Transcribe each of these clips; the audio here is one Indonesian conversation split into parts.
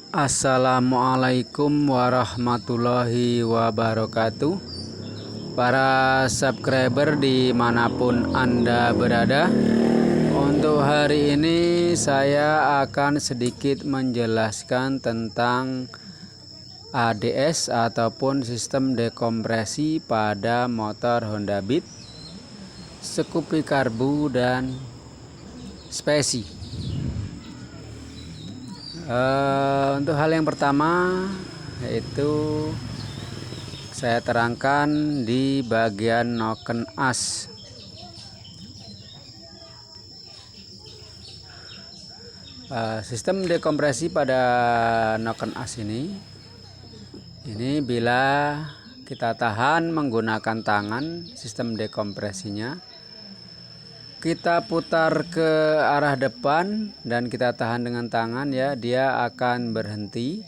Assalamualaikum warahmatullahi wabarakatuh. Para subscriber dimanapun Anda berada, untuk hari ini saya akan sedikit menjelaskan tentang ADS ataupun sistem dekompresi pada motor Honda Beat, Scoopy Karbu dan Spesi. Untuk hal yang pertama yaitu saya terangkan di bagian noken as. Sistem dekompresi pada noken as ini bila kita tahan menggunakan tangan, sistem dekompresinya kita putar ke arah depan dan kita tahan dengan tangan, ya, dia akan berhenti.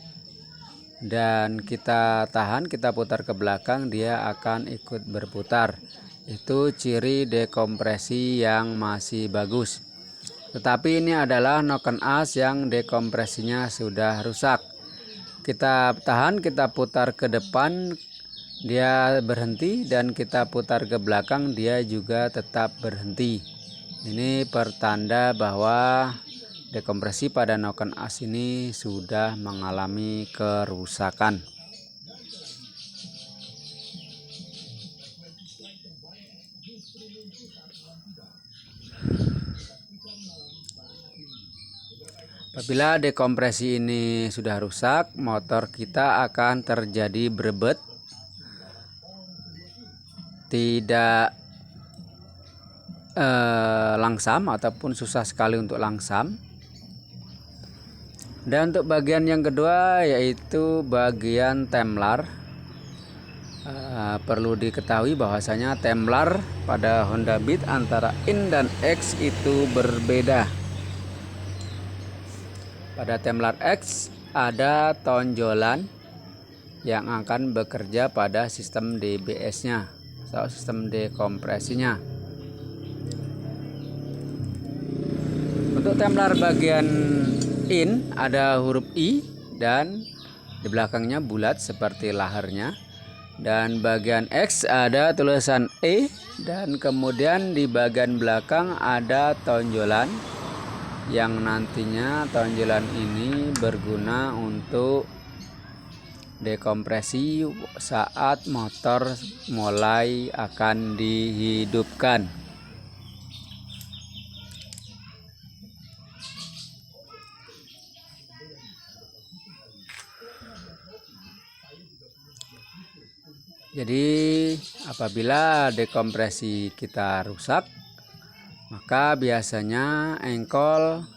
Dan kita tahan, kita putar ke belakang, dia akan ikut berputar. Itu ciri dekompresi yang masih bagus. Tetapi ini adalah noken as yang dekompresinya sudah rusak. Kita tahan, kita putar ke depan, dia berhenti, dan kita putar ke belakang, dia juga tetap berhenti. Ini pertanda bahwa dekompresi pada noken as ini sudah mengalami kerusakan. Apabila dekompresi ini sudah rusak, motor kita akan terjadi berebet, tidak langsam ataupun susah sekali untuk langsam. Dan untuk bagian yang kedua yaitu bagian temlar. Perlu diketahui bahwasanya temlar pada Honda Beat antara in dan X itu berbeda. Pada temlar X ada tonjolan yang akan bekerja pada sistem DBS-nya atau sistem dekompresinya. Untuk temlar bagian in ada huruf I dan di belakangnya bulat seperti laharnya. Dan bagian X ada tulisan E dan kemudian di bagian belakang ada tonjolan yang nantinya tonjolan ini berguna untuk dekompresi saat motor mulai akan dihidupkan. Jadi apabila dekompresi kita rusak, maka biasanya engkol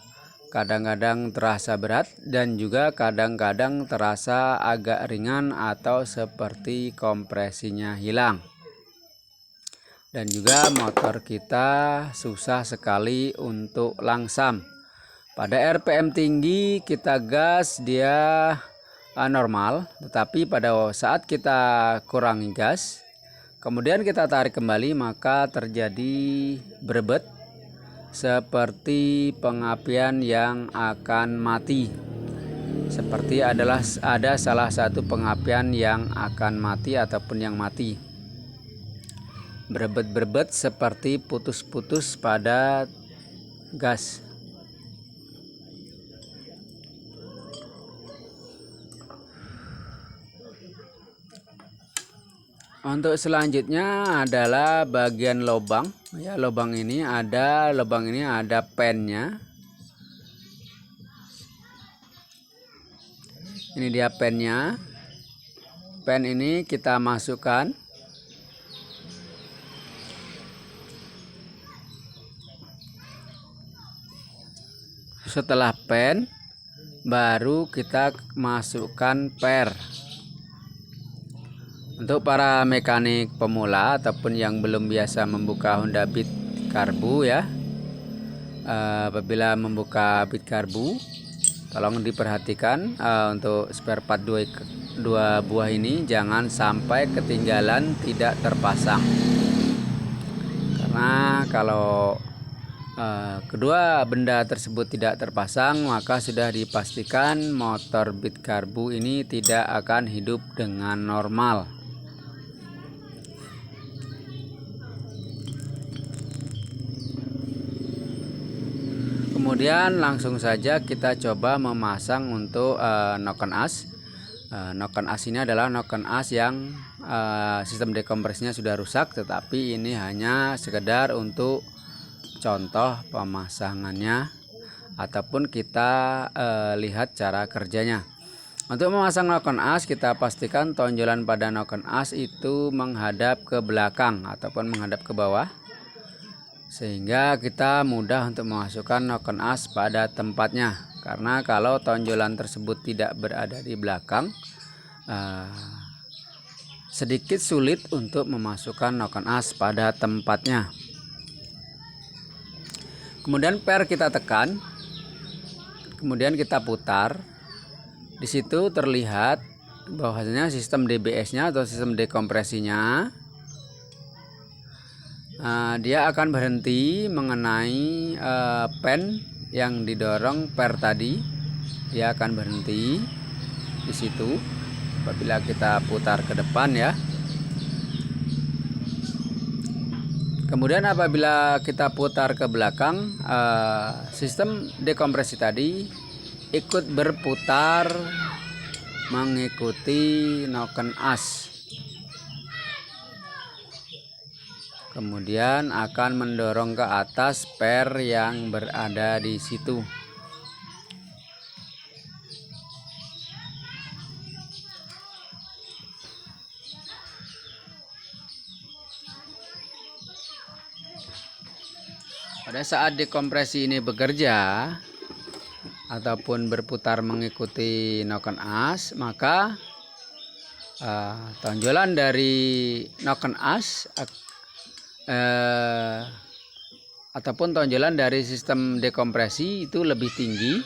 kadang-kadang terasa berat dan juga kadang-kadang terasa agak ringan atau seperti kompresinya hilang. Dan juga motor kita susah sekali untuk langsam. Pada RPM tinggi kita gas dia normal, tetapi pada saat kita kurangi gas kemudian kita tarik kembali, maka terjadi berebet seperti pengapian yang akan mati. Seperti ada salah satu pengapian yang akan mati ataupun yang mati. Berebet-berebet seperti putus-putus pada gas. Untuk selanjutnya adalah bagian lubang. Ya, lubang ini ada pennya. Ini dia pennya. Pen ini kita masukkan. Setelah pen, baru kita masukkan per. Untuk para mekanik pemula ataupun yang belum biasa membuka Honda Beat Karbu, ya, apabila membuka Beat Karbu, tolong diperhatikan untuk spare part dua buah ini jangan sampai ketinggalan tidak terpasang. Karena kalau kedua benda tersebut tidak terpasang, maka sudah dipastikan motor bit karbu ini tidak akan hidup dengan normal. Kemudian langsung saja kita coba memasang untuk noken as. Noken as ini adalah noken as yang sistem dekompresinya sudah rusak, tetapi ini hanya sekedar untuk contoh pemasangannya ataupun kita lihat cara kerjanya. Untuk memasang noken as, kita pastikan tonjolan pada noken as itu menghadap ke belakang ataupun menghadap ke bawah, sehingga kita mudah untuk memasukkan noken as pada tempatnya. Karena kalau tonjolan tersebut tidak berada di belakang, sedikit sulit untuk memasukkan noken as pada tempatnya. Kemudian per kita tekan, kemudian kita putar. Di situ terlihat bahwasanya sistem DBS-nya atau sistem dekompresinya dia akan berhenti mengenai pen yang didorong per tadi. Dia akan berhenti di situ apabila kita putar ke depan ya. Kemudian apabila kita putar ke belakang, sistem dekompresi tadi ikut berputar mengikuti noken as. Kemudian akan mendorong ke atas per yang berada di situ. Pada saat dekompresi ini bekerja ataupun berputar mengikuti noken as, maka tonjolan dari noken as ataupun tonjolan dari sistem dekompresi itu lebih tinggi,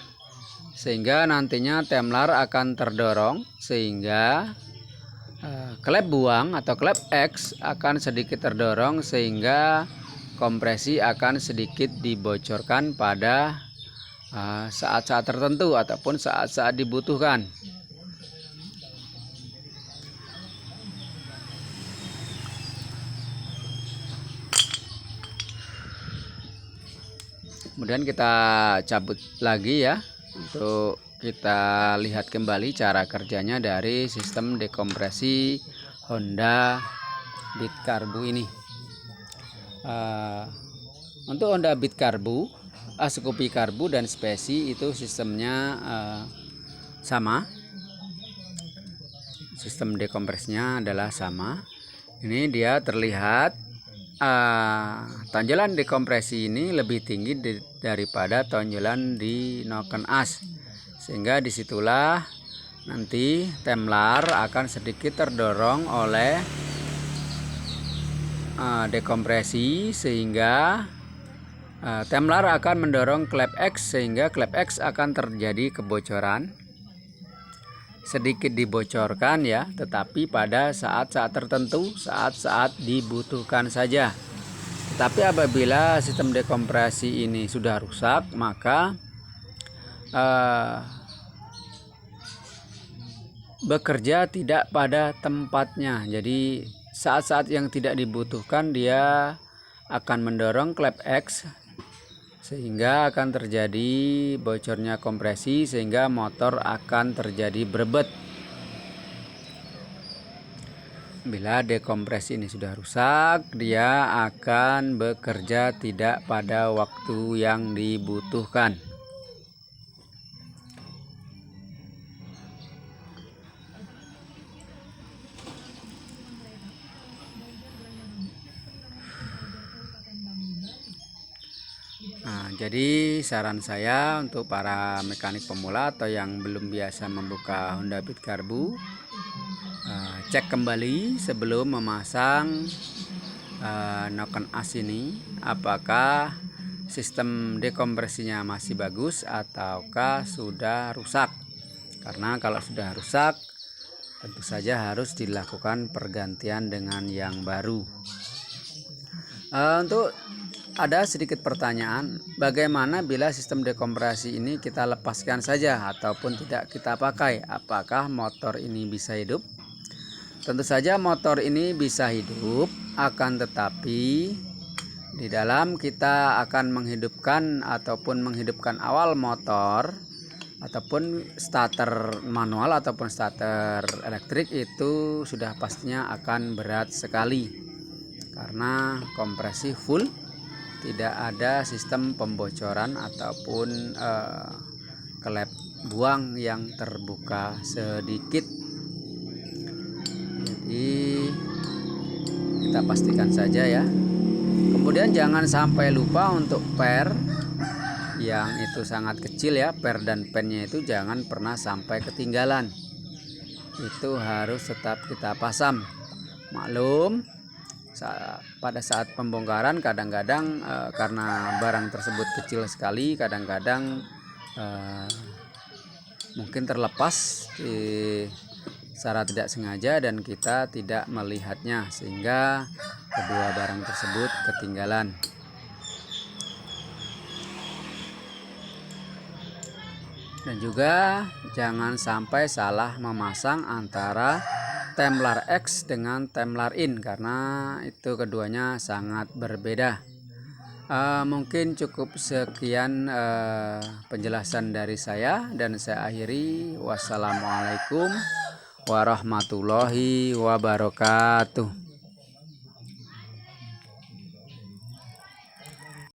sehingga nantinya temlar akan terdorong, sehingga klep buang atau klep X akan sedikit terdorong, sehingga kompresi akan sedikit dibocorkan pada saat-saat tertentu ataupun saat-saat dibutuhkan. Kemudian kita cabut lagi ya, untuk kita lihat kembali cara kerjanya dari sistem dekompresi Honda bit karbu ini. Untuk Honda bit karbu, Scoopy karbu dan spesi itu sistemnya sama. Sistem dekompresinya adalah sama. Ini dia terlihat tonjolan dekompresi ini lebih tinggi daripada tonjolan di noken as, sehingga disitulah nanti temlar akan sedikit terdorong oleh dekompresi, sehingga temlar akan mendorong klep X, sehingga klep X akan terjadi kebocoran. Sedikit dibocorkan ya, tetapi pada saat-saat tertentu, saat-saat dibutuhkan saja. Tetapi apabila sistem dekompresi ini sudah rusak, maka bekerja tidak pada tempatnya. Jadi saat-saat yang tidak dibutuhkan dia akan mendorong klep X, sehingga akan terjadi bocornya kompresi, sehingga motor akan terjadi berebet. Bila dekompresi ini sudah rusak, dia akan bekerja tidak pada waktu yang dibutuhkan. Jadi saran saya untuk para mekanik pemula atau yang belum biasa membuka Honda bit karbu, cek kembali sebelum memasang noken as ini, apakah sistem dekompresinya masih bagus ataukah sudah rusak. Karena kalau sudah rusak, tentu saja harus dilakukan pergantian dengan yang baru. Untuk ada sedikit pertanyaan, bagaimana bila sistem dekompresi ini kita lepaskan saja ataupun tidak kita pakai? Apakah motor ini bisa hidup? Tentu saja motor ini bisa hidup, akan tetapi di dalam kita akan menghidupkan ataupun menghidupkan awal motor ataupun starter manual ataupun starter elektrik itu sudah pastinya akan berat sekali karena kompresi full, tidak ada sistem pembocoran ataupun klep buang yang terbuka sedikit. Jadi kita pastikan saja ya. Kemudian jangan sampai lupa untuk per yang itu sangat kecil ya, per dan pennya itu jangan pernah sampai ketinggalan. Itu harus tetap kita pasang. Maklum pada saat pembongkaran kadang-kadang karena barang tersebut kecil sekali, kadang-kadang mungkin terlepas secara tidak sengaja dan kita tidak melihatnya sehingga kedua barang tersebut ketinggalan. Dan juga jangan sampai salah memasang antara Temlar X dengan Temlar In karena itu keduanya sangat berbeda. Mungkin cukup sekian penjelasan dari saya dan saya akhiri. Wassalamualaikum warahmatullahi wabarakatuh.